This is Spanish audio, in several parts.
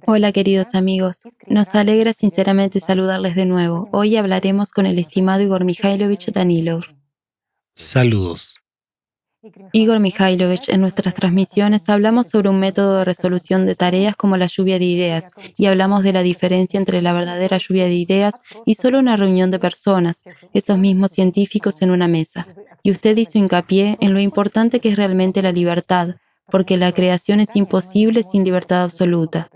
Hola queridos amigos, nos alegra sinceramente saludarles de nuevo. Hoy hablaremos con el estimado Igor Mikhailovich Danilov. Saludos. Igor Mikhailovich, en nuestras transmisiones hablamos sobre un método de resolución de tareas como la lluvia de ideas y hablamos de la diferencia entre la verdadera lluvia de ideas y solo una reunión de personas, esos mismos científicos en una mesa. Y usted hizo hincapié en lo importante que es realmente la libertad, porque la creación es imposible sin libertad absoluta.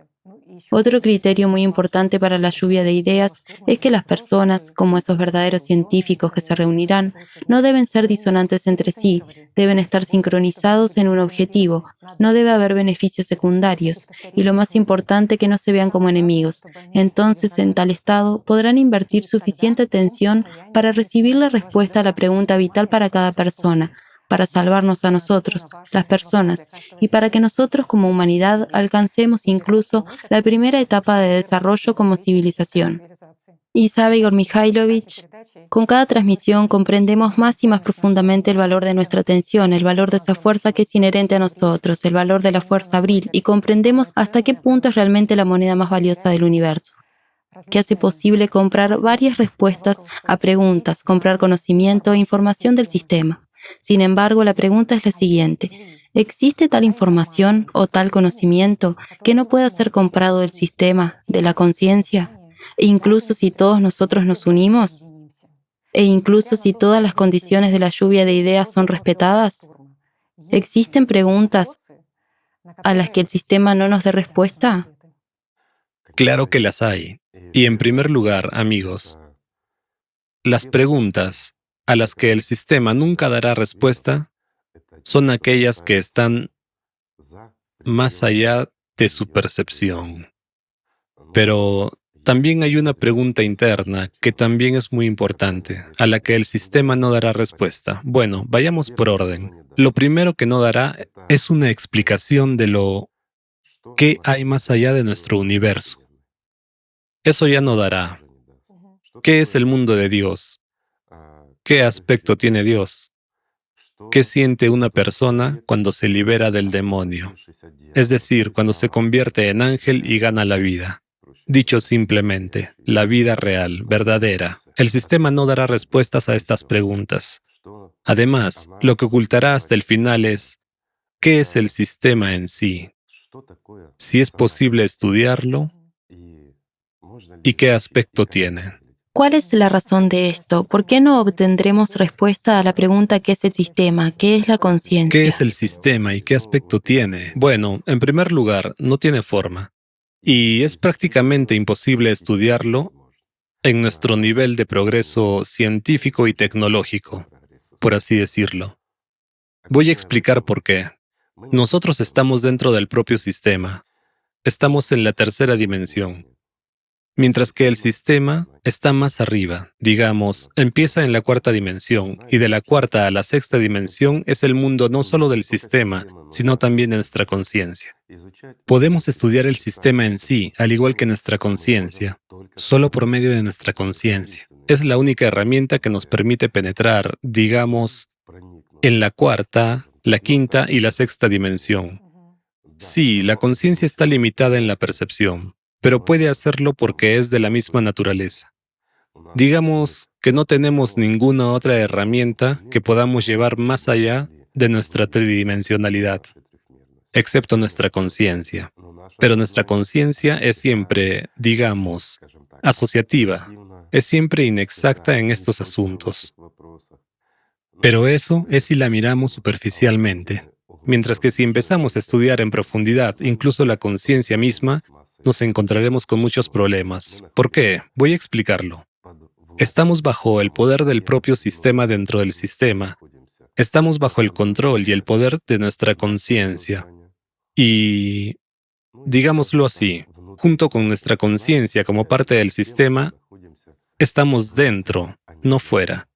Otro criterio muy importante para la lluvia de ideas es que las personas, como esos verdaderos científicos que se reunirán, no deben ser disonantes entre sí, deben estar sincronizados en un objetivo, no debe haber beneficios secundarios, y lo más importante, que no se vean como enemigos. Entonces, en tal estado, podrán invertir suficiente atención para recibir la respuesta a la pregunta vital para cada persona, para salvarnos a nosotros, las personas, y para que nosotros como humanidad alcancemos incluso la primera etapa de desarrollo como civilización. Y sabe, Igor Mikhailovich, con cada transmisión comprendemos más y más profundamente el valor de nuestra atención, el valor de esa fuerza que es inherente a nosotros, el valor de la fuerza abril, y comprendemos hasta qué punto es realmente la moneda más valiosa del universo, que hace posible comprar varias respuestas a preguntas, comprar conocimiento e información del sistema. Sin embargo, la pregunta es la siguiente: ¿existe tal información o tal conocimiento que no pueda ser comprado del sistema, de la conciencia? E incluso si todos nosotros nos unimos, e incluso si todas las condiciones de la lluvia de ideas son respetadas, ¿existen preguntas a las que el sistema no nos dé respuesta? Claro que las hay. Y en primer lugar, amigos, las preguntas a las que el sistema nunca dará respuesta son aquellas que están más allá de su percepción. Pero también hay una pregunta interna que también es muy importante, a la que el sistema no dará respuesta. Bueno, vayamos por orden. Lo primero que no dará es una explicación de lo que hay más allá de nuestro universo. Eso ya no dará. ¿Qué es el mundo de Dios? ¿Qué aspecto tiene Dios? ¿Qué siente una persona cuando se libera del demonio? Es decir, cuando se convierte en ángel y gana la vida. Dicho simplemente, la vida real, verdadera. El sistema no dará respuestas a estas preguntas. Además, lo que ocultará hasta el final es ¿qué es el sistema en sí? Si es posible estudiarlo y qué aspecto tiene. ¿Cuál es la razón de esto? ¿Por qué no obtendremos respuesta a la pregunta ¿qué es el sistema? ¿Qué es la ¿Qué es conciencia? el sistema y qué aspecto tiene? Bueno, en primer lugar, no tiene forma. Y es prácticamente imposible estudiarlo en nuestro nivel de progreso científico y tecnológico, por así decirlo. Voy a explicar por qué. Nosotros estamos dentro del propio sistema. Estamos en la tercera dimensión. Mientras que el sistema está más arriba, digamos, empieza en la cuarta dimensión, y de la cuarta a la sexta dimensión es el mundo no solo del sistema, sino también de nuestra conciencia. Podemos estudiar el sistema en sí, al igual que nuestra conciencia, solo por medio de nuestra conciencia. Es la única herramienta que nos permite penetrar, digamos, en la cuarta, la quinta y la sexta dimensión. Sí, la conciencia está limitada en la percepción, pero puede hacerlo porque es de la misma naturaleza. Digamos que no tenemos ninguna otra herramienta que podamos llevar más allá de nuestra tridimensionalidad, excepto nuestra conciencia. Pero nuestra conciencia es siempre, digamos, asociativa, es siempre inexacta en estos asuntos. Pero eso es si la miramos superficialmente. Mientras que si empezamos a estudiar en profundidad incluso la conciencia misma, nos encontraremos con muchos problemas. ¿Por qué? Voy a explicarlo. Estamos bajo el poder del propio sistema dentro del sistema. Estamos bajo el control y el poder de nuestra conciencia. Y, digámoslo así, junto con nuestra conciencia como parte del sistema, estamos dentro, no fuera.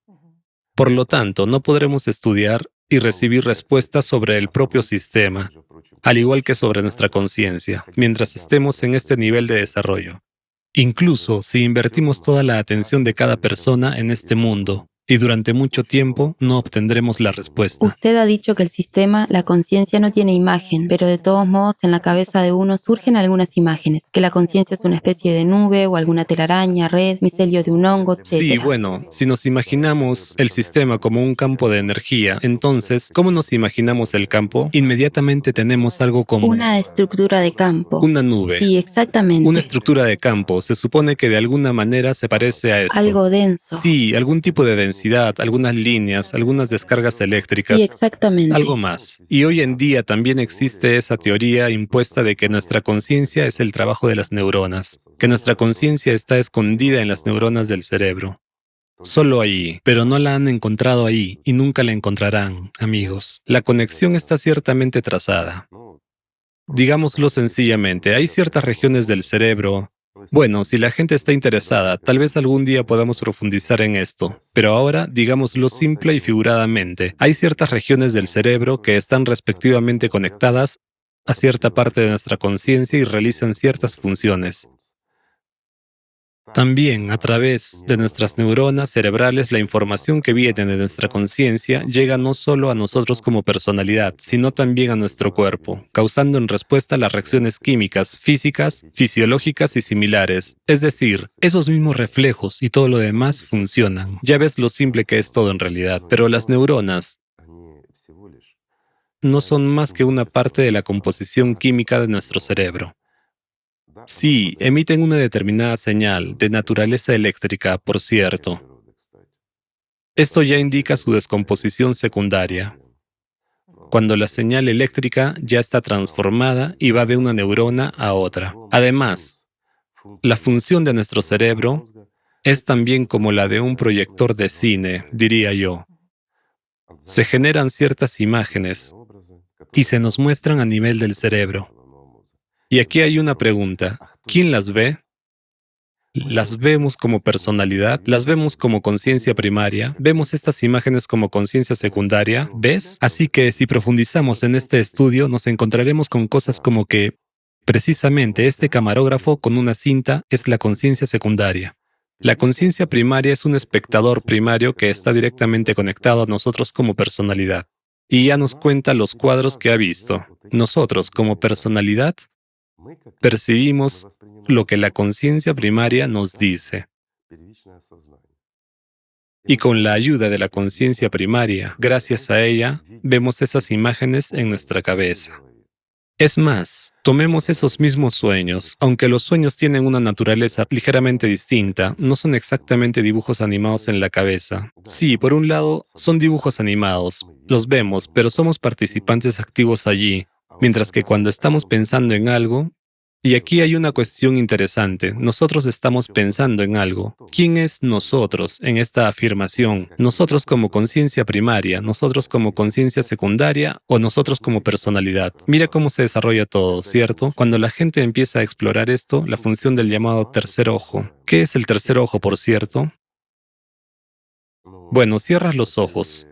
Por lo tanto, no podremos estudiar y recibir respuestas sobre el propio sistema, al igual que sobre nuestra conciencia, mientras estemos en este nivel de desarrollo. Incluso si invertimos toda la atención de cada persona en este mundo, y durante mucho tiempo no obtendremos la respuesta. Usted ha dicho que el sistema, la conciencia no tiene imagen, pero de todos modos en la cabeza de uno surgen algunas imágenes, que la conciencia es una especie de nube o alguna telaraña, red, micelio de un hongo, Sí, etc. bueno, si nos imaginamos el sistema como un campo de energía, entonces, ¿cómo nos imaginamos el campo? Inmediatamente tenemos algo como Una estructura de campo. una nube. Sí, Una exactamente. estructura de campo se supone que de alguna manera se parece a esto. Algo denso. Sí, algún tipo de densidad, algunas líneas, algunas descargas Sí, eléctricas, exactamente. algo más. Y hoy en día también existe esa teoría impuesta de que nuestra conciencia es el trabajo de las neuronas, que nuestra conciencia está escondida en las neuronas del cerebro. Solo ahí, pero no la han encontrado ahí y nunca la encontrarán, amigos. La conexión está ciertamente trazada. Digámoslo sencillamente, hay ciertas regiones del cerebro. Bueno, si la gente está interesada, tal vez algún día podamos profundizar en esto, pero ahora digámoslo simple y figuradamente. Hay ciertas regiones del cerebro que están respectivamente conectadas a cierta parte de nuestra conciencia y realizan ciertas funciones. También, a través de nuestras neuronas cerebrales, la información que viene de nuestra conciencia llega no solo a nosotros como personalidad, sino también a nuestro cuerpo, causando en respuesta las reacciones químicas, físicas, fisiológicas y similares. Es decir, esos mismos reflejos y todo lo demás funcionan. Ya ves lo simple que es todo en realidad, pero las neuronas no son más que una parte de la composición química de nuestro cerebro. Sí, emiten una determinada señal, de naturaleza eléctrica, por cierto. Esto ya indica su descomposición secundaria, cuando la señal eléctrica ya está transformada y va de una neurona a otra. Además, la función de nuestro cerebro es también como la de un proyector de cine, diría yo. Se generan ciertas imágenes y se nos muestran a nivel del cerebro. Y aquí hay una pregunta. ¿Quién las ve? Las vemos como personalidad, las vemos como conciencia primaria, vemos estas imágenes como conciencia secundaria, ¿ves? Así que si profundizamos en este estudio, nos encontraremos con cosas como que, precisamente, este camarógrafo con una cinta es la conciencia secundaria. La conciencia primaria es un espectador primario que está directamente conectado a nosotros como personalidad. Y ya nos cuenta los cuadros que ha visto. Nosotros, como personalidad, percibimos lo que la conciencia primaria nos dice. Y con la ayuda de la conciencia primaria, gracias a ella, vemos esas imágenes en nuestra cabeza. Es más, tomemos esos mismos sueños. Aunque los sueños tienen una naturaleza ligeramente distinta, no son exactamente dibujos animados en la cabeza. Sí, por un lado, son dibujos animados, los vemos, pero somos participantes activos allí, mientras que cuando estamos pensando en algo, y aquí hay una cuestión interesante. Nosotros estamos pensando en algo. ¿Quién es nosotros en esta afirmación? ¿Nosotros como conciencia primaria, nosotros como conciencia secundaria o nosotros como personalidad? Mira cómo se desarrolla todo, ¿cierto? Cuando la gente empieza a explorar esto, la función del llamado tercer ojo. ¿Qué es el tercer ojo, por cierto? Bueno, cierras los ojos.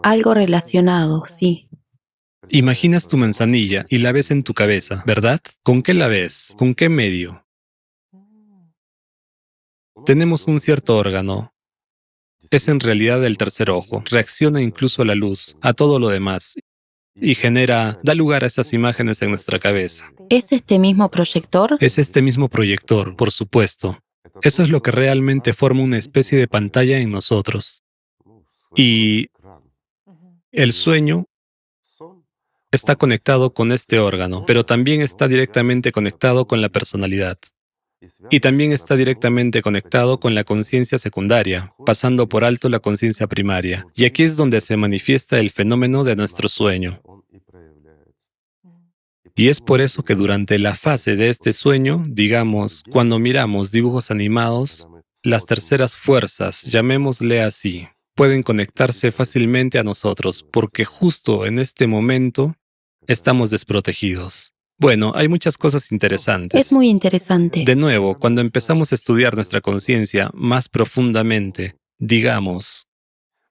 Algo relacionado, sí. Imaginas tu manzanilla y la ves en tu cabeza, ¿verdad? ¿Con qué la ves? ¿Con qué medio? Tenemos un cierto órgano. Es en realidad el tercer ojo. Reacciona incluso a la luz, a todo lo demás, y da lugar a esas imágenes en nuestra cabeza. ¿Es este mismo proyector? Es este mismo proyector, por supuesto. Eso es lo que realmente forma una especie de pantalla en nosotros. Y el sueño está conectado con este órgano, pero también está directamente conectado con la personalidad. Y también está directamente conectado con la conciencia secundaria, pasando por alto la conciencia primaria. Y aquí es donde se manifiesta el fenómeno de nuestro sueño. Y es por eso que durante la fase de este sueño, digamos, cuando miramos dibujos animados, las terceras fuerzas, llamémosle así, pueden conectarse fácilmente a nosotros, porque justo en este momento estamos desprotegidos. Bueno, hay muchas cosas interesantes. Es muy interesante. De nuevo, cuando empezamos a estudiar nuestra conciencia más profundamente, digamos,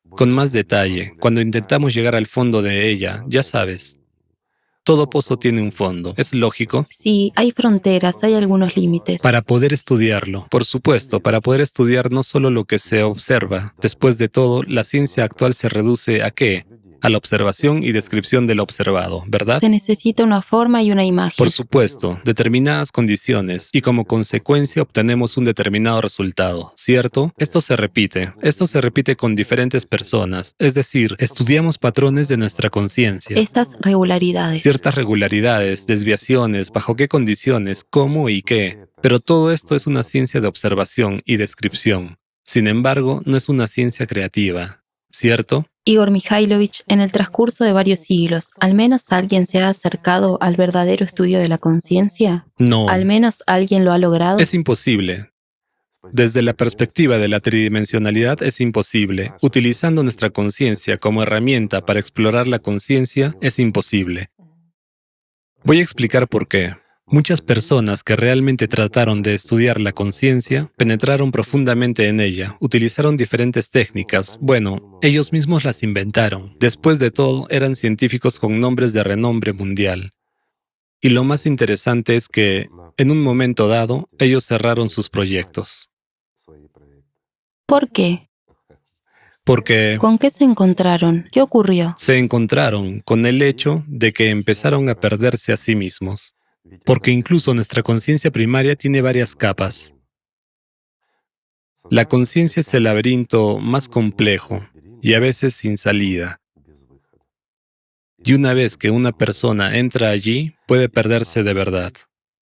con más detalle, cuando intentamos llegar al fondo de ella, ya sabes, Todo pozo tiene un fondo. ¿Es lógico? Sí, hay fronteras, hay algunos límites. Para poder estudiarlo. Por supuesto, para poder estudiar no solo lo que se observa. Después de todo, la ciencia actual se reduce ¿a qué? A la observación y descripción del observado, ¿verdad? Se necesita una forma y una imagen. Por supuesto, determinadas condiciones y como consecuencia obtenemos un determinado resultado, ¿cierto? Esto se repite. Esto se repite con diferentes personas. Es decir, estudiamos patrones de nuestra conciencia. Estas regularidades. Ciertas regularidades, desviaciones, bajo qué condiciones, cómo y qué. Pero todo esto es una ciencia de observación y descripción. Sin embargo, no es una ciencia creativa, ¿cierto? Igor Mikhailovich, en el transcurso de varios siglos, ¿al menos alguien se ha acercado al verdadero estudio de la conciencia? No. ¿Al menos alguien lo ha logrado? Es imposible. Desde la perspectiva de la tridimensionalidad es imposible. Utilizando nuestra conciencia como herramienta para explorar la conciencia es imposible. Voy a explicar por qué. Muchas personas que realmente trataron de estudiar la conciencia penetraron profundamente en ella, utilizaron diferentes técnicas. Bueno, ellos mismos las inventaron. Después de todo, eran científicos con nombres de renombre mundial. Y lo más interesante es que, en un momento dado, ellos cerraron sus proyectos. ¿Por qué? Porque ¿Con qué se encontraron? ¿Qué ocurrió? se encontraron con el hecho de que empezaron a perderse a sí mismos. Porque incluso nuestra conciencia primaria tiene varias capas. La conciencia es el laberinto más complejo y a veces sin salida. Y una vez que una persona entra allí, puede perderse de verdad.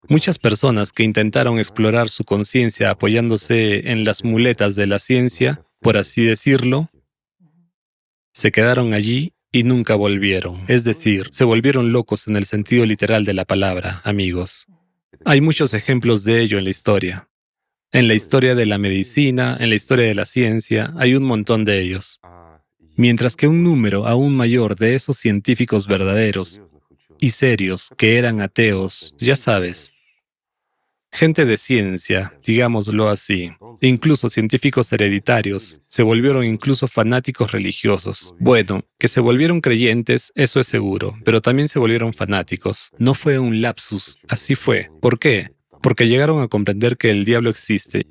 Muchas personas que intentaron explorar su conciencia apoyándose en las muletas de la ciencia, por así decirlo, se quedaron allí y nunca volvieron. Es decir, se volvieron locos en el sentido literal de la palabra, amigos. Hay muchos ejemplos de ello en la historia. En la historia de la medicina, en la historia de la ciencia, hay un montón de ellos. Mientras que un número aún mayor de esos científicos verdaderos y serios que eran ateos, ya sabes, gente de ciencia, digámoslo así, incluso científicos hereditarios, se volvieron incluso fanáticos religiosos. Bueno, que se volvieron creyentes, eso es seguro, pero también se volvieron fanáticos. No fue un lapsus, así fue. ¿Por qué? Porque llegaron a comprender que el diablo existe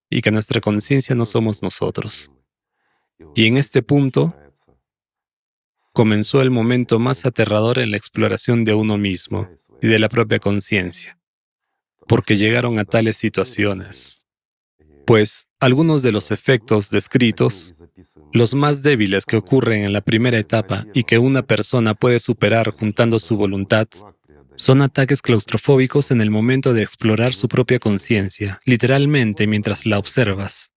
y que nuestra conciencia no somos nosotros. Y en este punto comenzó el momento más aterrador en la exploración de uno mismo y de la propia conciencia, porque llegaron a tales situaciones. Pues algunos de los efectos descritos, los más débiles que ocurren en la primera etapa y que una persona puede superar juntando su voluntad, son ataques claustrofóbicos en el momento de explorar su propia conciencia, literalmente mientras la observas.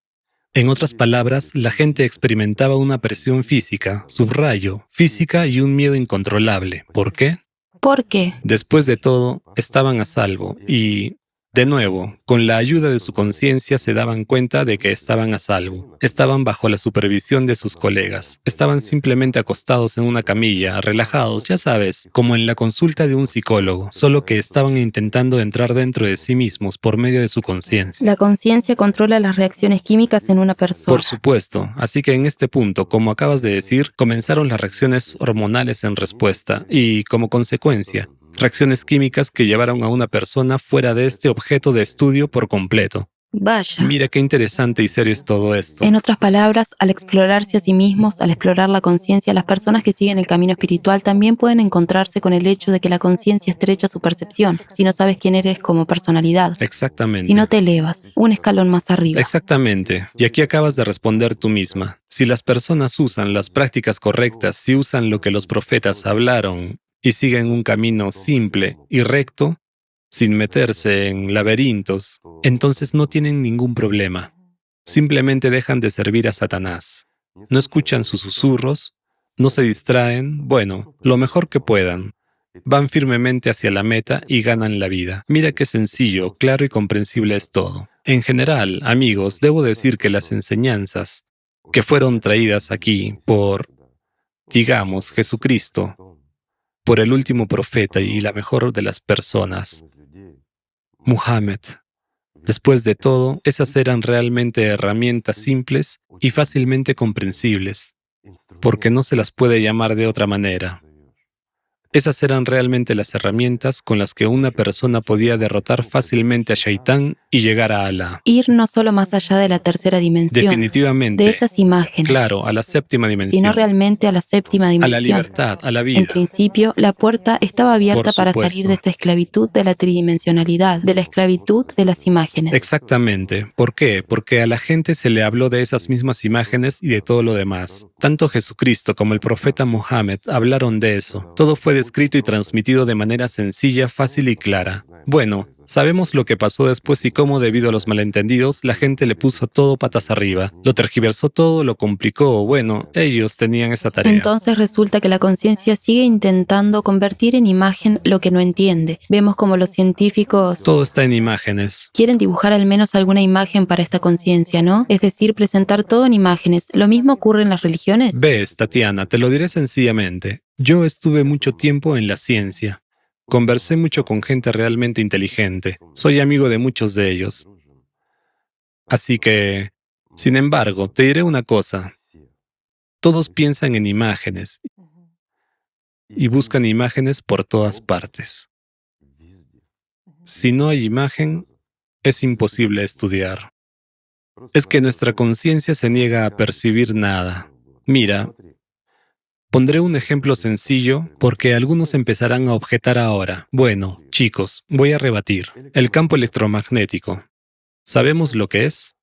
En otras palabras, la gente experimentaba una presión física, subrayo, física y un miedo incontrolable. ¿Por qué? ¿Por qué? Después de todo, estaban a salvo y, de nuevo, con la ayuda de su conciencia se daban cuenta de que estaban a salvo. Estaban bajo la supervisión de sus colegas. Estaban simplemente acostados en una camilla, relajados, ya sabes, como en la consulta de un psicólogo, solo que estaban intentando entrar dentro de sí mismos por medio de su conciencia. La conciencia controla las reacciones químicas en una persona. Por supuesto. Así que en este punto, como acabas de decir, comenzaron las reacciones hormonales en respuesta y, como consecuencia, reacciones químicas que llevaron a una persona fuera de este objeto de estudio por completo. Vaya. Mira qué interesante y serio es todo esto. En otras palabras, al explorarse a sí mismos, al explorar la conciencia, las personas que siguen el camino espiritual también pueden encontrarse con el hecho de que la conciencia estrecha su percepción, si no sabes quién eres como personalidad. Exactamente. Si no te elevas, un escalón más arriba. Exactamente. Y aquí acabas de responder tú misma. Si las personas usan las prácticas correctas, si usan lo que los profetas hablaron y siguen un camino simple y recto, sin meterse en laberintos, entonces no tienen ningún problema. Simplemente dejan de servir a Satanás. No escuchan sus susurros, no se distraen, bueno, lo mejor que puedan. Van firmemente hacia la meta y ganan la vida. Mira qué sencillo, claro y comprensible es todo. En general, amigos, debo decir que las enseñanzas que fueron traídas aquí por, digamos, Jesucristo, por el último profeta y la mejor de las personas, Muhammad. Después de todo, esas eran realmente herramientas simples y fácilmente comprensibles, porque no se las puede llamar de otra manera. Esas eran realmente las herramientas con las que una persona podía derrotar fácilmente a Shaitán y llegar a Alá. Ir no solo más allá de la tercera dimensión, de Definitivamente, esas imágenes, claro, a la séptima sino dimensión, realmente a la séptima a la dimensión. libertad, a la En vida. principio, la puerta estaba abierta Por para salir de supuesto. esta esclavitud de la tridimensionalidad, de la esclavitud de las imágenes. Exactamente. ¿Por qué? Porque a la gente se le habló de esas mismas imágenes y de todo lo demás. Tanto Jesucristo como el profeta Mohammed hablaron de eso. Todo fue descrito y transmitido de manera sencilla, fácil y clara. Bueno, sabemos lo que pasó después y cómo, debido a los malentendidos, la gente le puso todo patas arriba. Lo tergiversó todo, lo complicó. Bueno, ellos tenían esa tarea. Entonces resulta que la conciencia sigue intentando convertir en imagen lo que no entiende. Vemos como los científicos Todo está en imágenes. quieren dibujar al menos alguna imagen para esta conciencia, ¿no? Es decir, presentar todo en imágenes. ¿Lo mismo ocurre en las religiones? Ves, Tatiana, te lo diré sencillamente. Yo estuve mucho tiempo en la ciencia. Conversé mucho con gente realmente inteligente. Soy amigo de muchos de ellos. Así que, sin embargo, te diré una cosa. Todos piensan en imágenes y buscan imágenes por todas partes. Si no hay imagen, es imposible estudiar. Es que nuestra conciencia se niega a percibir nada. Mira, pondré un ejemplo sencillo porque algunos empezarán a objetar ahora. Bueno, chicos, voy a rebatir. El campo electromagnético. ¿Sabemos lo que es?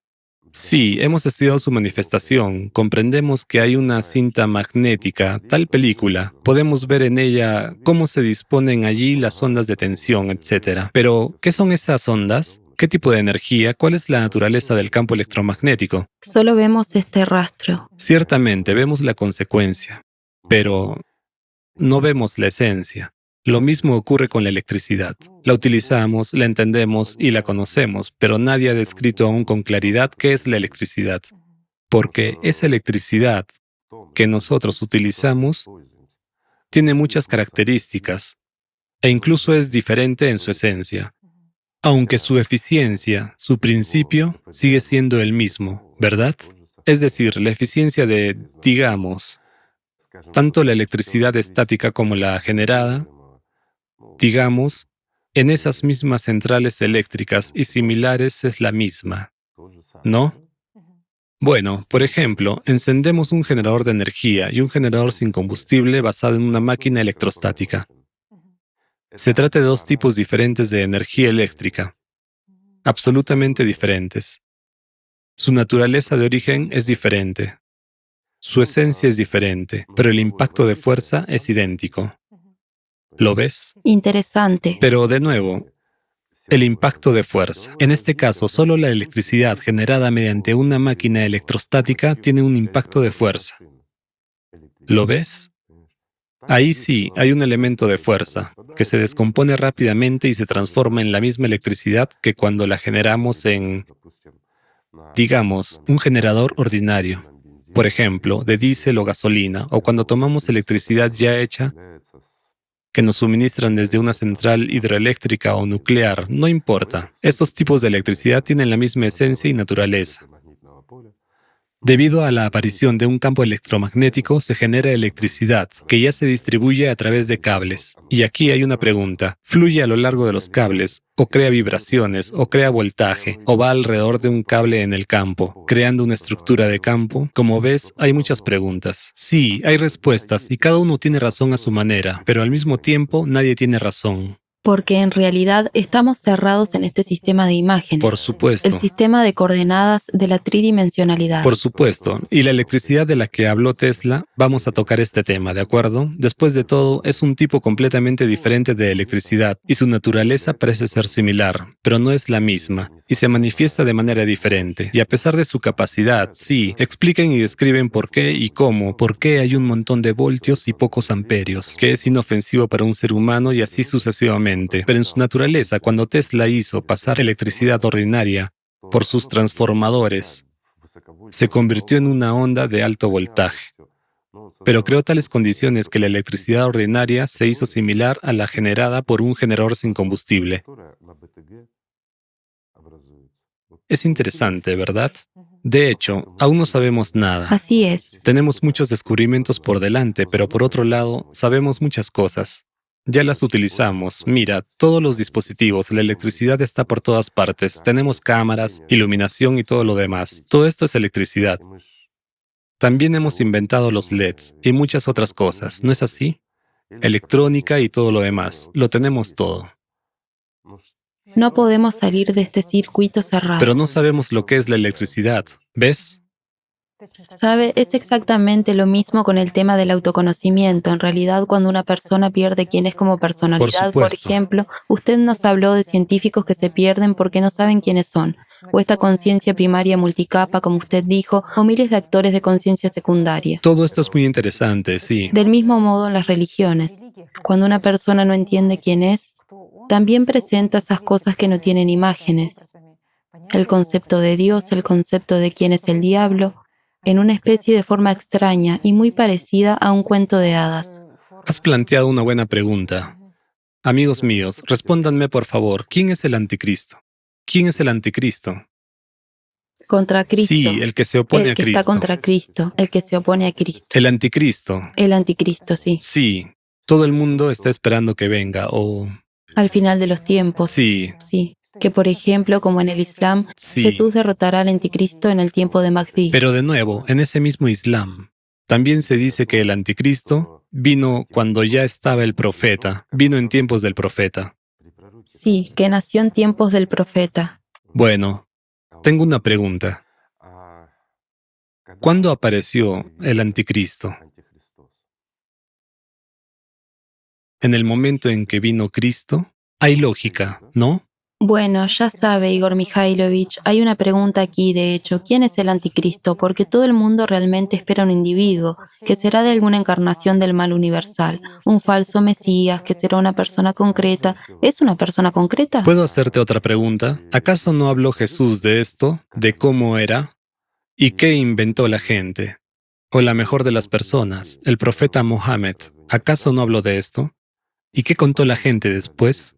Sí, hemos estudiado su manifestación. Comprendemos que hay una cinta magnética, tal película. Podemos ver en ella cómo se disponen allí las ondas de tensión, etc. Pero, ¿qué son esas ondas? ¿Qué tipo de energía? ¿Cuál es la naturaleza del campo electromagnético? Solo vemos este rastro. Ciertamente vemos la consecuencia, pero no vemos la esencia. Lo mismo ocurre con la electricidad. La utilizamos, la entendemos y la conocemos, pero nadie ha descrito aún con claridad qué es la electricidad. Porque esa electricidad que nosotros utilizamos tiene muchas características e incluso es diferente en su esencia, aunque su eficiencia, su principio, sigue siendo el mismo, ¿verdad? Es decir, la eficiencia de, digamos, tanto la electricidad estática como la generada, digamos, en esas mismas centrales eléctricas y similares es la misma, ¿no? Bueno, por ejemplo, encendemos un generador de energía y un generador sin combustible basado en una máquina electrostática. Se trata de dos tipos diferentes de energía eléctrica, absolutamente diferentes. Su naturaleza de origen es diferente, su esencia es diferente, pero el impacto de fuerza es idéntico. ¿Lo ves? Interesante. Pero de nuevo, el impacto de fuerza. En este caso, solo la electricidad generada mediante una máquina electrostática tiene un impacto de fuerza. ¿Lo ves? Ahí sí hay un elemento de fuerza, que se descompone rápidamente y se transforma en la misma electricidad que cuando la generamos en, digamos, un generador ordinario. Por ejemplo, de diésel o gasolina, o cuando tomamos electricidad ya hecha que nos suministran desde una central hidroeléctrica o nuclear, no importa. Estos tipos de electricidad tienen la misma esencia y naturaleza. Debido a la aparición de un campo electromagnético, se genera electricidad, que ya se distribuye a través de cables. Y aquí hay una pregunta. ¿Fluye a lo largo de los cables? ¿O crea vibraciones? ¿O crea voltaje? ¿O va alrededor de un cable en el campo, creando una estructura de campo? Como ves, hay muchas preguntas. Sí, hay respuestas y cada uno tiene razón a su manera, pero al mismo tiempo nadie tiene razón. Porque en realidad estamos cerrados en este sistema de imágenes. Por supuesto. El sistema de coordenadas de la tridimensionalidad. Por supuesto. Y la electricidad de la que habló Tesla, vamos a tocar este tema, ¿de acuerdo? Después de todo, es un tipo completamente diferente de electricidad y su naturaleza parece ser similar, pero no es la misma y se manifiesta de manera diferente. Y a pesar de su capacidad, sí, explican y describen por qué y cómo, por qué hay un montón de voltios y pocos amperios, que es inofensivo para un ser humano y así sucesivamente. Pero en su naturaleza, cuando Tesla hizo pasar electricidad ordinaria por sus transformadores, se convirtió en una onda de alto voltaje. Pero creó tales condiciones que la electricidad ordinaria se hizo similar a la generada por un generador sin combustible. Es interesante, ¿verdad? De hecho, aún no sabemos nada. Así es. Tenemos muchos descubrimientos por delante, pero por otro lado, sabemos muchas cosas. Ya las utilizamos. Mira, todos los dispositivos, la electricidad está por todas partes. Tenemos cámaras, iluminación y todo lo demás. Todo esto es electricidad. También hemos inventado los LEDs y muchas otras cosas, ¿no es así? Electrónica y todo lo demás. Lo tenemos todo. No podemos salir de este circuito Pero cerrado. no sabemos lo que es la electricidad. ¿Ves? ¿Sabe? Es exactamente lo mismo con el tema del autoconocimiento. En realidad, cuando una persona pierde quién es como Por personalidad, por supuesto. ejemplo, usted nos habló de científicos que se pierden porque no saben quiénes son, o esta conciencia primaria multicapa, como usted dijo, o miles de actores de conciencia secundaria. Todo esto es muy interesante, sí. Del mismo modo en las religiones. Cuando una persona no entiende quién es, también presenta esas cosas que no tienen imágenes. El concepto de Dios, el concepto de quién es el diablo, en una especie de forma extraña y muy parecida a un cuento de hadas. Has planteado una buena pregunta. Amigos míos, respóndanme por favor, ¿quién es el anticristo? ¿Quién es el anticristo? Contra Cristo. Sí, el que se opone El a que está Cristo. contra Cristo, el que se opone a Cristo. El anticristo. El anticristo, sí. Sí, todo el mundo está esperando que venga, o... Al final de los tiempos. Sí, Sí. Que por ejemplo, como en el Islam, sí. Jesús derrotará al anticristo en el tiempo de Mahdi. Pero de nuevo, en ese mismo Islam, también se dice que el anticristo vino cuando ya estaba el profeta, vino en tiempos del profeta. Sí, que nació en tiempos del profeta. Bueno, tengo una pregunta. ¿Cuándo apareció el anticristo? ¿En el momento en que vino Cristo? Hay lógica, ¿no? Bueno, ya sabe, Igor Mikhailovich, hay una pregunta aquí, de hecho, ¿quién es el anticristo? Porque todo el mundo realmente espera un individuo, que será de alguna encarnación del mal universal, un falso mesías, que será una persona concreta. ¿Es una persona concreta? ¿Puedo hacerte otra pregunta? ¿Acaso no habló Jesús de esto, de cómo era y qué inventó la gente? O la mejor de las personas, el profeta Mohammed, ¿acaso no habló de esto? ¿Y qué contó la gente después?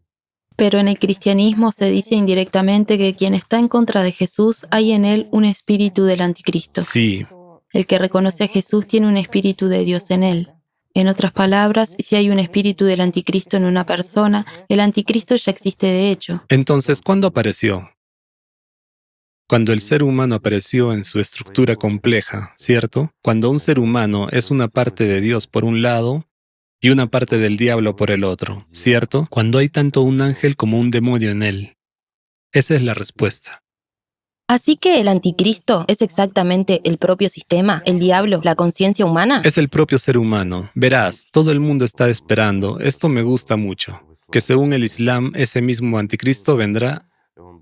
Pero en el cristianismo se dice indirectamente que quien está en contra de Jesús hay en él un espíritu del anticristo. Sí, El que reconoce a Jesús tiene un espíritu de Dios en él. En otras palabras, si hay un espíritu del anticristo en una persona, el anticristo ya existe de hecho. entonces, ¿cuándo apareció? Cuando el ser humano apareció en su estructura compleja, ¿cierto? Cuando un ser humano es una parte de Dios por un lado y una parte del diablo por el otro, ¿cierto? Cuando hay tanto un ángel como un demonio en él. Esa es la respuesta. Así que el anticristo es exactamente el propio sistema, el diablo, la conciencia humana. Es el propio ser humano. Verás, todo el mundo está esperando, esto me gusta mucho, que según el Islam, ese mismo anticristo vendrá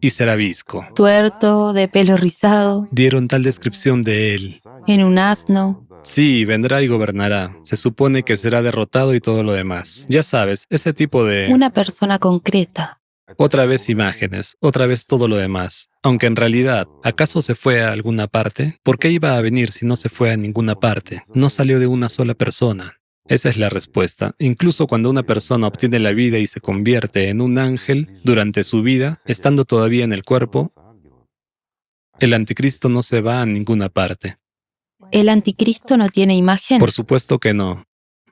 y será visco. Tuerto, de pelo rizado, Dieron tal descripción de él. en un asno. Sí, vendrá y gobernará. Se supone que será derrotado y todo lo demás. Ya sabes, ese tipo de... Una persona concreta. Otra vez imágenes, otra vez todo lo demás. Aunque en realidad, ¿acaso se fue a alguna parte? ¿Por qué iba a venir si no se fue a ninguna parte? No salió de una sola persona. Esa es la respuesta. Incluso cuando una persona obtiene la vida y se convierte en un ángel durante su vida, estando todavía en el cuerpo, el anticristo no se va a ninguna parte. ¿El anticristo no tiene imagen? Por supuesto que no.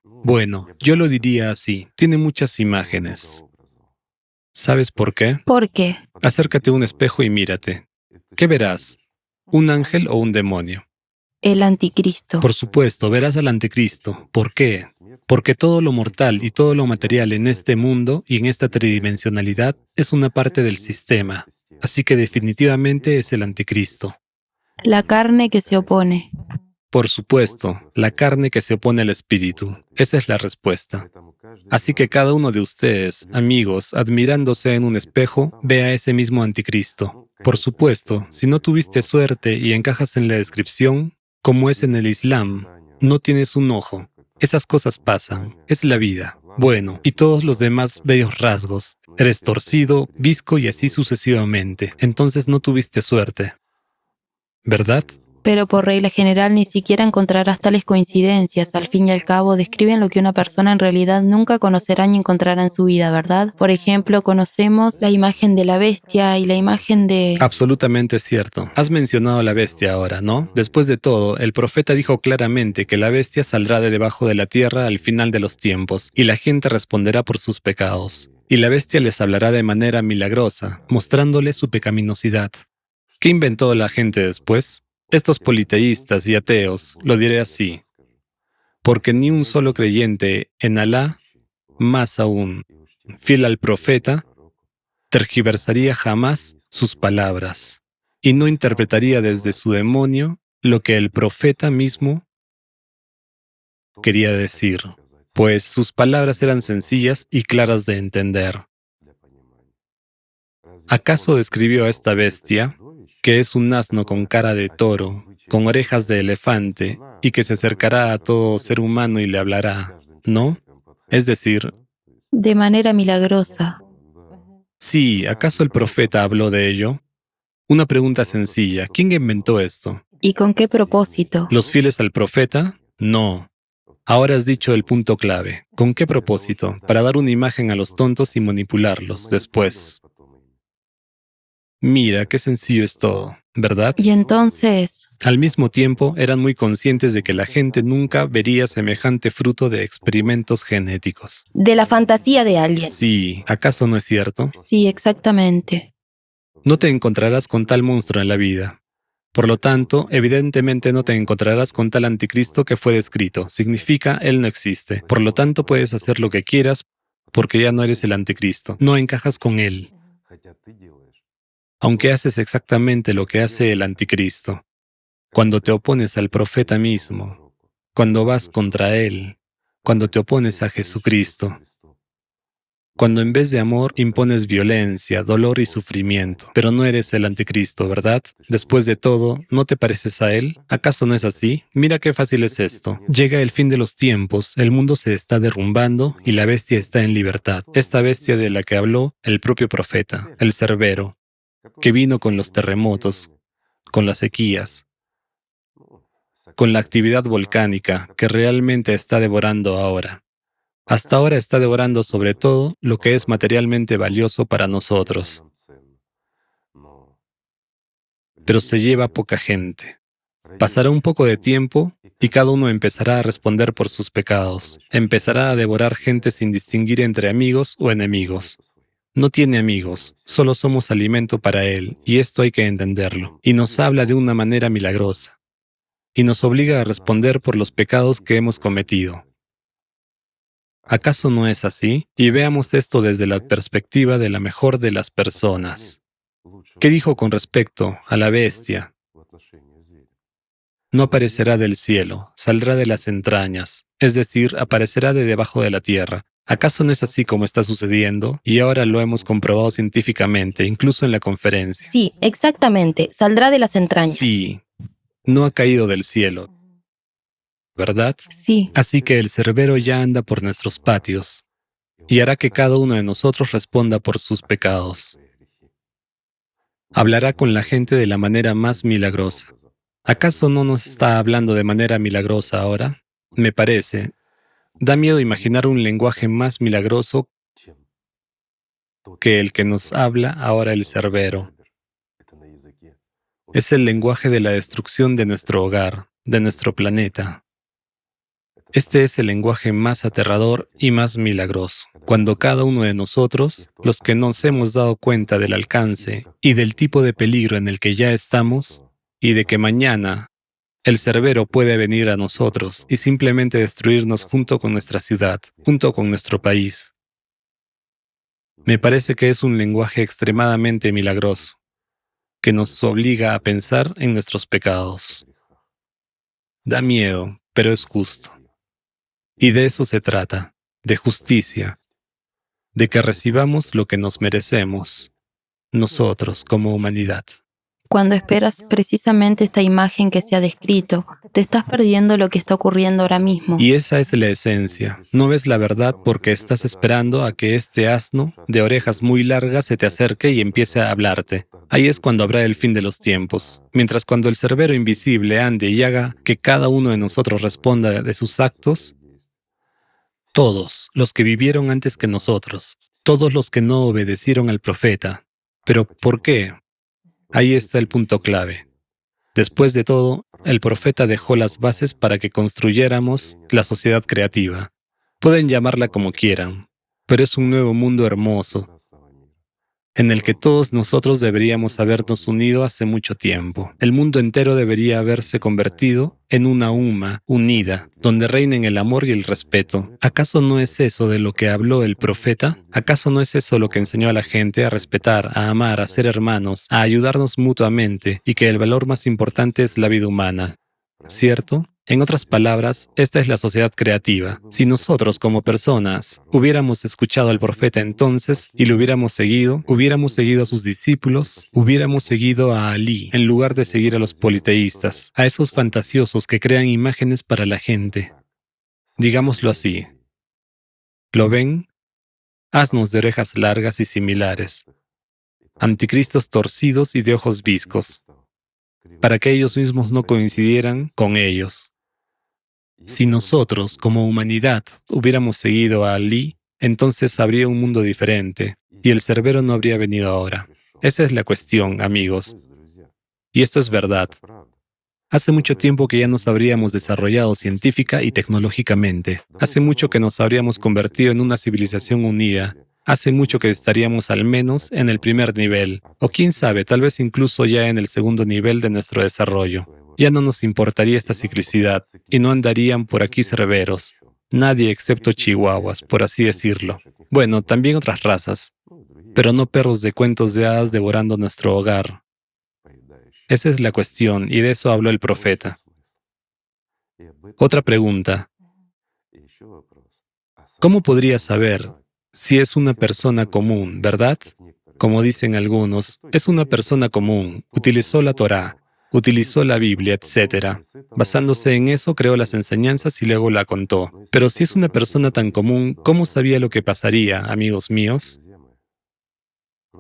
Bueno, yo lo diría así. Tiene muchas imágenes. ¿Sabes por qué? ¿Por qué? Acércate a un espejo y mírate. ¿Qué verás? ¿Un ángel o un demonio? El anticristo. Por supuesto, verás al anticristo. ¿Por qué? Porque todo lo mortal y todo lo material en este mundo y en esta tridimensionalidad es una parte del sistema. Así que definitivamente es el anticristo. La carne que se opone. Por supuesto, la carne que se opone al espíritu. Esa es la respuesta. Así que cada uno de ustedes, amigos, admirándose en un espejo, ve a ese mismo anticristo. Por supuesto, si no tuviste suerte y encajas en la descripción, como es en el Islam, no tienes un ojo. Esas cosas pasan. Es la vida. Bueno, y todos los demás bellos rasgos. Eres torcido, visco y así sucesivamente. Entonces no tuviste suerte. ¿Verdad? Pero por regla general ni siquiera encontrarás tales coincidencias. Al fin y al cabo, describen lo que una persona en realidad nunca conocerá ni encontrará en su vida, ¿verdad? Por ejemplo, conocemos la imagen de la bestia y la imagen de... Absolutamente cierto. Has mencionado la bestia ahora, ¿no? Después de todo, el profeta dijo claramente que la bestia saldrá de debajo de la tierra al final de los tiempos, y la gente responderá por sus pecados. Y la bestia les hablará de manera milagrosa, mostrándoles su pecaminosidad. ¿Qué inventó la gente después? Estos politeístas y ateos, lo diré así, porque ni un solo creyente en Alá, más aún, fiel al profeta, tergiversaría jamás sus palabras y no interpretaría desde su demonio lo que el profeta mismo quería decir, pues sus palabras eran sencillas y claras de entender. ¿Acaso describió a esta bestia, que es un asno con cara de toro, con orejas de elefante, y que se acercará a todo ser humano y le hablará, no? Es decir, de manera milagrosa? sí, ¿acaso el profeta habló de ello? Una pregunta sencilla, ¿quién inventó esto? ¿Y con qué propósito? ¿Los fieles al profeta? No. Ahora has dicho el punto clave. ¿Con qué propósito? Para dar una imagen a los tontos y manipularlos después. Mira, qué sencillo es todo, ¿verdad? Y entonces, Al mismo tiempo, eran muy conscientes de que la gente nunca vería semejante fruto de experimentos genéticos. De la fantasía de alguien. Sí, ¿acaso no es cierto? sí, exactamente. No te encontrarás con tal monstruo en la vida. Por lo tanto, evidentemente no te encontrarás con tal anticristo que fue descrito. Significa, él no existe. Por lo tanto, puedes hacer lo que quieras porque ya no eres el anticristo. No encajas con él, aunque haces exactamente lo que hace el anticristo. Cuando te opones al profeta mismo, cuando vas contra él, cuando te opones a Jesucristo, cuando en vez de amor impones violencia, dolor y sufrimiento. Pero no eres el anticristo, ¿verdad? Después de todo, ¿no te pareces a él? ¿Acaso no es así? Mira qué fácil es esto. Llega el fin de los tiempos, el mundo se está derrumbando y la bestia está en libertad. Esta bestia de la que habló el propio profeta, el Cerbero, que vino con los terremotos, con las sequías, con la actividad volcánica que realmente está devorando ahora. Hasta ahora está devorando sobre todo lo que es materialmente valioso para nosotros, pero se lleva poca gente. Pasará un poco de tiempo y cada uno empezará a responder por sus pecados. Empezará a devorar gente sin distinguir entre amigos o enemigos. No tiene amigos, solo somos alimento para él, y esto hay que entenderlo. Y nos habla de una manera milagrosa, y nos obliga a responder por los pecados que hemos cometido. ¿Acaso no es así? Y veamos esto desde la perspectiva de la mejor de las personas. ¿Qué dijo con respecto a la bestia? No aparecerá del cielo, saldrá de las entrañas, es decir, aparecerá de debajo de la tierra. ¿Acaso no es así como está sucediendo? Y ahora lo hemos comprobado científicamente, incluso en la conferencia. Sí, exactamente. Saldrá de las entrañas. Sí, no ha caído del cielo, ¿verdad? Sí, Así que el Cerbero ya anda por nuestros patios y hará que cada uno de nosotros responda por sus pecados. Hablará con la gente de la manera más milagrosa. ¿Acaso no nos está hablando de manera milagrosa ahora? Me parece. Da miedo imaginar un lenguaje más milagroso que el que nos habla ahora el Cerbero. Es el lenguaje de la destrucción de nuestro hogar, de nuestro planeta. Este es el lenguaje más aterrador y más milagroso. Cuando cada uno de nosotros, los que nos hemos dado cuenta del alcance y del tipo de peligro en el que ya estamos, y de que mañana el Cerbero puede venir a nosotros y simplemente destruirnos junto con nuestra ciudad, junto con nuestro país. Me parece que es un lenguaje extremadamente milagroso, que nos obliga a pensar en nuestros pecados. Da miedo, pero es justo. Y de eso se trata, de justicia, de que recibamos lo que nos merecemos, nosotros como humanidad. Cuando esperas precisamente esta imagen que se ha descrito, te estás perdiendo lo que está ocurriendo ahora mismo. Y esa es la esencia. No ves la verdad porque estás esperando a que este asno de orejas muy largas se te acerque y empiece a hablarte. Ahí es cuando habrá el fin de los tiempos. Mientras cuando el Cerbero invisible ande y haga que cada uno de nosotros responda de sus actos, todos los que vivieron antes que nosotros, todos los que no obedecieron al profeta. ¿Pero por qué? Ahí está el punto clave. Después de todo, el profeta dejó las bases para que construyéramos la sociedad creativa. Pueden llamarla como quieran, pero es un nuevo mundo hermoso, en el que todos nosotros deberíamos habernos unido hace mucho tiempo. El mundo entero debería haberse convertido en una umma unida, donde reinen el amor y el respeto. ¿Acaso no es eso de lo que habló el profeta? ¿Acaso no es eso lo que enseñó a la gente a respetar, a amar, a ser hermanos, a ayudarnos mutuamente y que el valor más importante es la vida humana? ¿Cierto? En otras palabras, esta es la sociedad creativa. Si nosotros como personas hubiéramos escuchado al profeta entonces y lo hubiéramos seguido a sus discípulos, hubiéramos seguido a Alí en lugar de seguir a los politeístas, a esos fantasiosos que crean imágenes para la gente. Digámoslo así. ¿Lo ven? Asnos de orejas largas y similares. Anticristos torcidos y de ojos viscos, para que ellos mismos no coincidieran con ellos. Si nosotros, como humanidad, hubiéramos seguido a Alí, entonces habría un mundo diferente, y el Cerbero no habría venido ahora. Esa es la cuestión, amigos. Y esto es verdad. Hace mucho tiempo que ya nos habríamos desarrollado científica y tecnológicamente. Hace mucho que nos habríamos convertido en una civilización unida. Hace mucho que estaríamos al menos en el primer nivel, o quién sabe, tal vez incluso ya en el segundo nivel de nuestro desarrollo. Ya no nos importaría esta ciclicidad, y no andarían por aquí cerberos. Nadie excepto chihuahuas, por así decirlo. Bueno, también otras razas, pero no perros de cuentos de hadas devorando nuestro hogar. Esa es la cuestión, y de eso habló el profeta. Otra pregunta. ¿Cómo podría saber si es una persona común, verdad? Como dicen algunos, es una persona común, utilizó la Torá, utilizó la Biblia, etc. Basándose en eso, creó las enseñanzas y luego la contó. Pero si es una persona tan común, ¿cómo sabía lo que pasaría, amigos míos?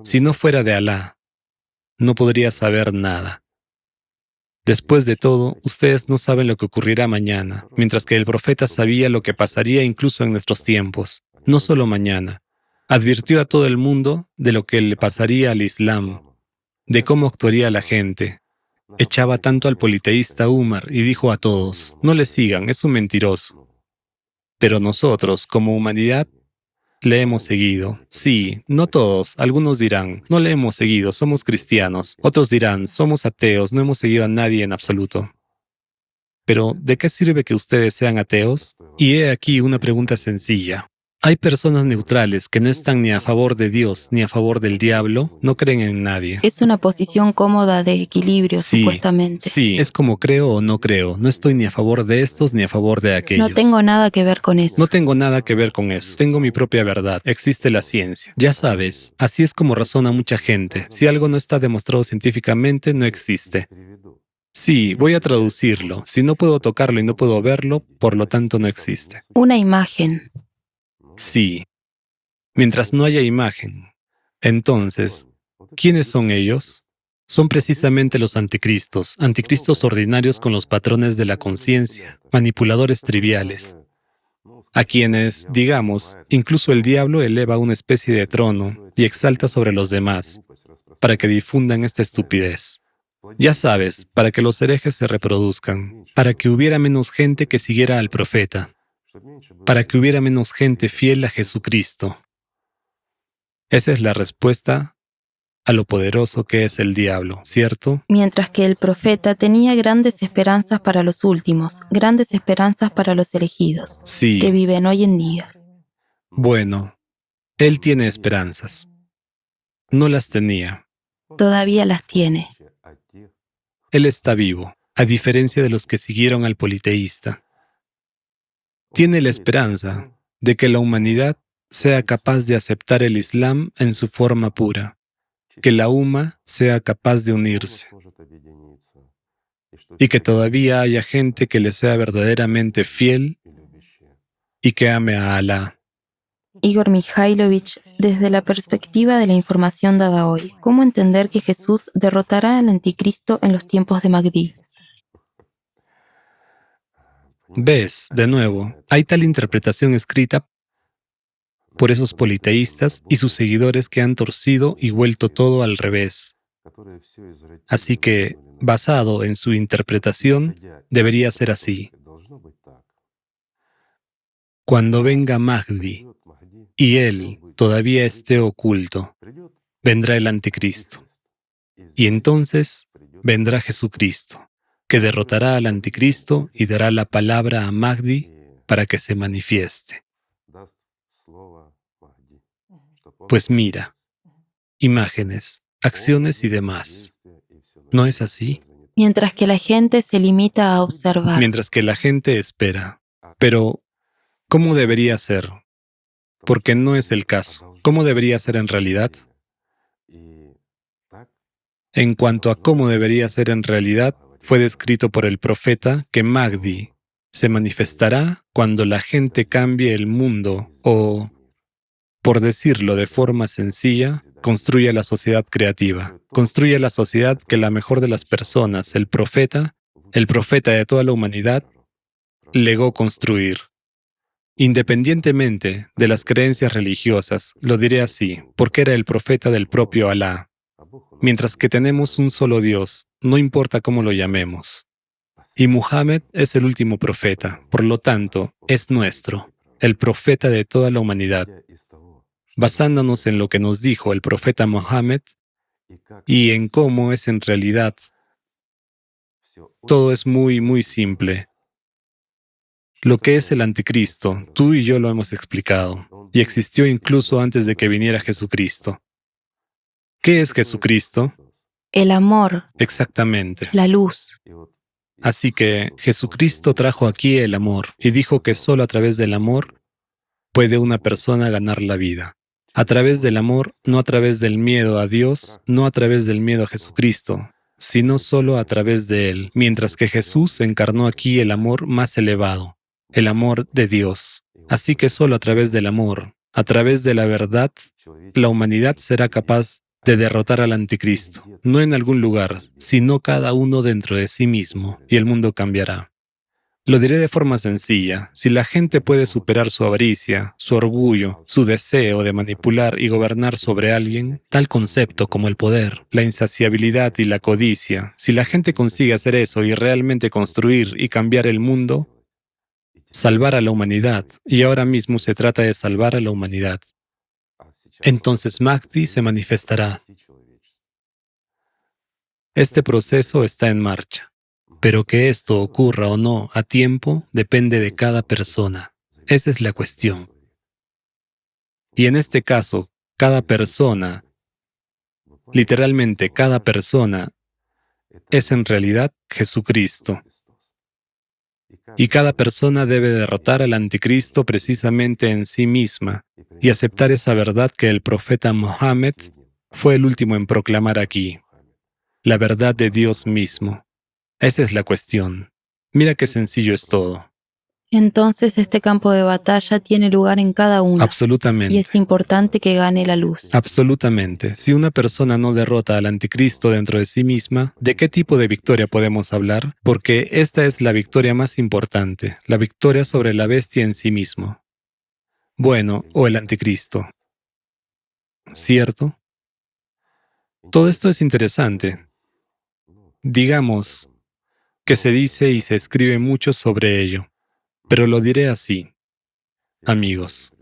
Si no fuera de Alá, no podría saber nada. Después de todo, ustedes no saben lo que ocurrirá mañana, mientras que el profeta sabía lo que pasaría incluso en nuestros tiempos, no solo mañana. Advirtió a todo el mundo de lo que le pasaría al Islam, de cómo actuaría la gente. Echaba tanto al politeísta Umar y dijo a todos, no le sigan, es un mentiroso. Pero nosotros, como humanidad, le hemos seguido. Sí, no todos. Algunos dirán, no le hemos seguido, somos cristianos. Otros dirán, somos ateos, no hemos seguido a nadie en absoluto. Pero, ¿de qué sirve que ustedes sean ateos? Y he aquí una pregunta sencilla. Hay personas neutrales que no están ni a favor de Dios ni a favor del diablo, no creen en nadie. Es una posición cómoda de equilibrio, supuestamente. Sí, es como creo o no creo. No estoy ni a favor de estos ni a favor de aquellos. No tengo nada que ver con eso. No tengo nada que ver con eso. Tengo mi propia verdad. Existe la ciencia. Ya sabes, así es como razona mucha gente. Si algo no está demostrado científicamente, no existe. Sí, voy a traducirlo. Si no puedo tocarlo y no puedo verlo, por lo tanto no existe. Una imagen. Sí, mientras no haya imagen. Entonces, ¿quiénes son ellos? Son precisamente los anticristos, anticristos ordinarios con los patrones de la conciencia, manipuladores triviales, a quienes, digamos, incluso el diablo eleva a una especie de trono y exalta sobre los demás, para que difundan esta estupidez. Ya sabes, para que los herejes se reproduzcan, para que hubiera menos gente que siguiera al profeta, para que hubiera menos gente fiel a Jesucristo. Esa es la respuesta a lo poderoso que es el diablo, ¿cierto? Mientras que el profeta tenía grandes esperanzas para los últimos, grandes esperanzas para los elegidos, Sí. que viven hoy en día. Bueno, él tiene esperanzas. No las tenía. Todavía las tiene. Él está vivo, a diferencia de los que siguieron al politeísta. Tiene la esperanza de que la humanidad sea capaz de aceptar el Islam en su forma pura. que la UMA sea capaz de unirse y que todavía haya gente que le sea verdaderamente fiel y que ame a Alá. Igor Mikhailovich, desde la perspectiva de la información dada hoy, ¿cómo entender que Jesús derrotará al anticristo en los tiempos de Mahdi? ¿Ves? De nuevo, hay tal interpretación escrita por esos politeístas y sus seguidores que han torcido y vuelto todo al revés. Así que, basado en su interpretación, debería ser así. Cuando venga Mahdi y él todavía esté oculto, vendrá el anticristo. Y entonces vendrá Jesucristo, que derrotará al anticristo y dará la palabra a Mahdi para que se manifieste. Pues mira, imágenes, acciones y demás. ¿No es así? Mientras que la gente se limita a observar. Mientras que la gente espera. Pero, ¿cómo debería ser? Porque no es el caso. ¿Cómo debería ser en realidad? En cuanto a cómo debería ser en realidad, fue descrito por el profeta que Mahdi se manifestará cuando la gente cambie el mundo o, por decirlo de forma sencilla, construya la sociedad creativa. Construye la sociedad que la mejor de las personas, el profeta de toda la humanidad, legó construir. Independientemente de las creencias religiosas, lo diré así, porque era el profeta del propio Alá. Mientras que tenemos un solo Dios, no importa cómo lo llamemos. Y Muhammad es el último profeta, por lo tanto, es nuestro, el profeta de toda la humanidad. Basándonos en lo que nos dijo el profeta Muhammad y en cómo es en realidad, todo es muy, muy simple. Lo que es el anticristo, tú y yo lo hemos explicado, y existió incluso antes de que viniera Jesucristo. ¿Qué es Jesucristo? El amor, Exactamente. la luz. Así que Jesucristo trajo aquí el amor y dijo que solo a través del amor puede una persona ganar la vida. A través del amor, no a través del miedo a Dios, no a través del miedo a Jesucristo, sino solo a través de Él, mientras que Jesús encarnó aquí el amor más elevado, el amor de Dios. Así que solo a través del amor, a través de la verdad, la humanidad será capaz de derrotar al anticristo, no en algún lugar, sino cada uno dentro de sí mismo, y el mundo cambiará. Lo diré de forma sencilla, si la gente puede superar su avaricia, su orgullo, su deseo de manipular y gobernar sobre alguien, tal concepto como el poder, la insaciabilidad y la codicia, si la gente consigue hacer eso y realmente construir y cambiar el mundo, salvar a la humanidad, y ahora mismo se trata de salvar a la humanidad, entonces Mahdi se manifestará. Este proceso está en marcha, pero que esto ocurra o no a tiempo depende de cada persona. Esa es la cuestión. Y en este caso, cada persona, literalmente cada persona, es en realidad Jesucristo. Y cada persona debe derrotar al anticristo precisamente en sí misma y aceptar esa verdad que el profeta Mohammed fue el último en proclamar aquí, la verdad de Dios mismo. Esa es la cuestión. Mira qué sencillo es todo. Entonces este campo de batalla tiene lugar en cada uno. Absolutamente. Y es importante que gane la luz. Absolutamente. Si una persona no derrota al anticristo dentro de sí misma, ¿de qué tipo de victoria podemos hablar? Porque esta es la victoria más importante, la victoria sobre la bestia en sí mismo. Bueno, o el anticristo. ¿Cierto? Todo esto es interesante. Digamos que se dice y se escribe mucho sobre ello, pero lo diré así, amigos.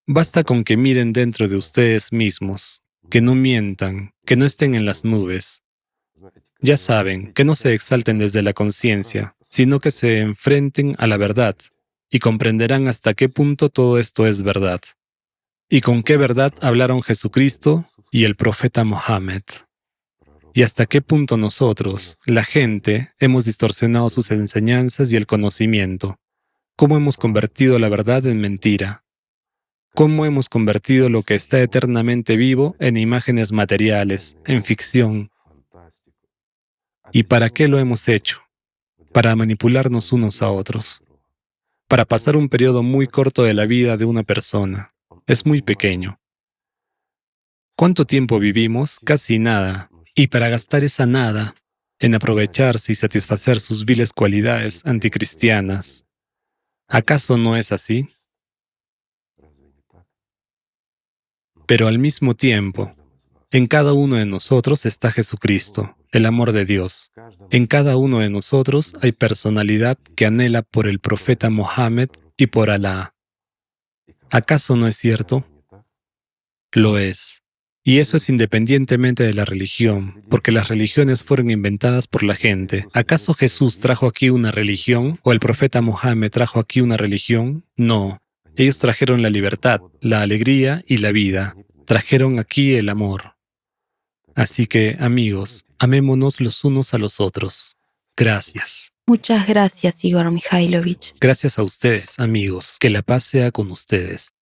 Basta con que miren dentro de ustedes mismos, que no mientan, que no estén en las nubes. Ya saben, que no se exalten desde la conciencia, sino que se enfrenten a la verdad y comprenderán hasta qué punto todo esto es verdad. Y con qué verdad hablaron Jesucristo y el profeta Mohammed. Y hasta qué punto nosotros, la gente, hemos distorsionado sus enseñanzas y el conocimiento. Cómo hemos convertido la verdad en mentira. cómo hemos convertido lo que está eternamente vivo en imágenes materiales, en ficción. ¿Y para qué lo hemos hecho? Para manipularnos unos a otros, para pasar un periodo muy corto de la vida de una persona. Es muy pequeño. ¿Cuánto tiempo vivimos? Casi nada. Y para gastar esa nada en aprovecharse y satisfacer sus viles cualidades anticristianas, ¿acaso no es así? Pero al mismo tiempo, en cada uno de nosotros está Jesucristo, el amor de Dios. En cada uno de nosotros hay personalidad que anhela por el profeta Mohammed y por Alá. ¿Acaso no es cierto? Lo es. Y eso es independientemente de la religión, porque las religiones fueron inventadas por la gente. ¿Acaso Jesús trajo aquí una religión? ¿O el profeta Mohammed trajo aquí una religión? No. Ellos trajeron la libertad, la alegría y la vida. Trajeron aquí el amor. Así que, amigos, amémonos los unos a los otros. Gracias. Muchas gracias, Igor Mikhailovich. Gracias a ustedes, amigos. Que la paz sea con ustedes.